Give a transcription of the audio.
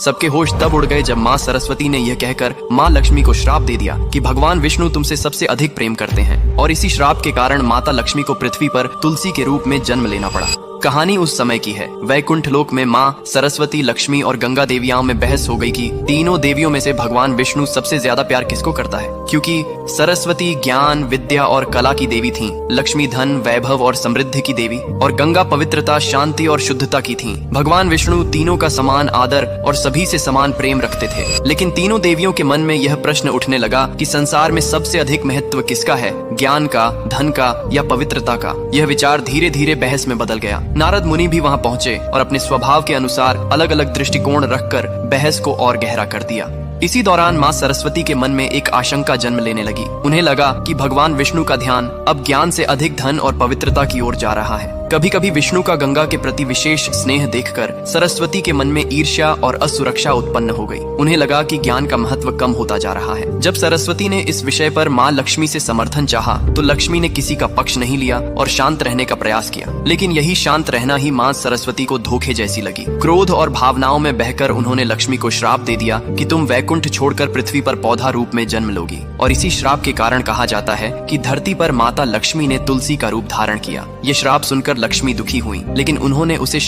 सबके होश तब उड़ गए जब माँ सरस्वती ने यह कहकर माँ लक्ष्मी को श्राप दे दिया कि भगवान विष्णु तुमसे सबसे अधिक प्रेम करते हैं, और इसी श्राप के कारण माता लक्ष्मी को पृथ्वी पर तुलसी के रूप में जन्म लेना पड़ा। कहानी उस समय की है। वैकुंठ लोक में माँ सरस्वती, लक्ष्मी और गंगा देवियाओं में बहस हो गई कि तीनों देवियों में से भगवान विष्णु सबसे ज्यादा प्यार किसको करता है। क्योंकि सरस्वती ज्ञान, विद्या और कला की देवी थीं, लक्ष्मी धन, वैभव और समृद्धि की देवी, और गंगा पवित्रता, शांति और शुद्धता की थीं। भगवान विष्णु तीनों का समान आदर और सभी से समान प्रेम रखते थे। लेकिन तीनों देवियों के मन में यह प्रश्न उठने लगा कि संसार में सबसे अधिक महत्व किसका है, ज्ञान का, धन का या पवित्रता का। यह विचार धीरे धीरे बहस में बदल गया। नारद मुनि भी वहां पहुंचे और अपने स्वभाव के अनुसार अलग अलग दृष्टिकोण रखकर बहस को और गहरा कर दिया। इसी दौरान माँ सरस्वती के मन में एक आशंका जन्म लेने लगी। उन्हें लगा कि भगवान विष्णु का ध्यान अब ज्ञान से अधिक धन और पवित्रता की ओर जा रहा है। कभी कभी विष्णु का गंगा के प्रति विशेष स्नेह देखकर सरस्वती के मन में ईर्ष्या और असुरक्षा उत्पन्न हो गई। उन्हें लगा कि ज्ञान का महत्व कम होता जा रहा है। जब सरस्वती ने इस विषय पर माँ लक्ष्मी से समर्थन चाहा तो लक्ष्मी ने किसी का पक्ष नहीं लिया और शांत रहने का प्रयास किया। लेकिन यही शांत रहना ही माँ सरस्वती को धोखे जैसी लगी। क्रोध और भावनाओं में बहकर उन्होंने लक्ष्मी को श्राप दे दिया कि तुम वैकुंठ छोड़कर पृथ्वी पर पौधा रूप में जन्म लोगी। और इसी श्राप के कारण कहा जाता है कि धरती पर माता लक्ष्मी ने तुलसी का रूप धारण किया। ये श्राप सुनकर लक्ष्मी दुखी हुई, लेकिन उन्होंने उसे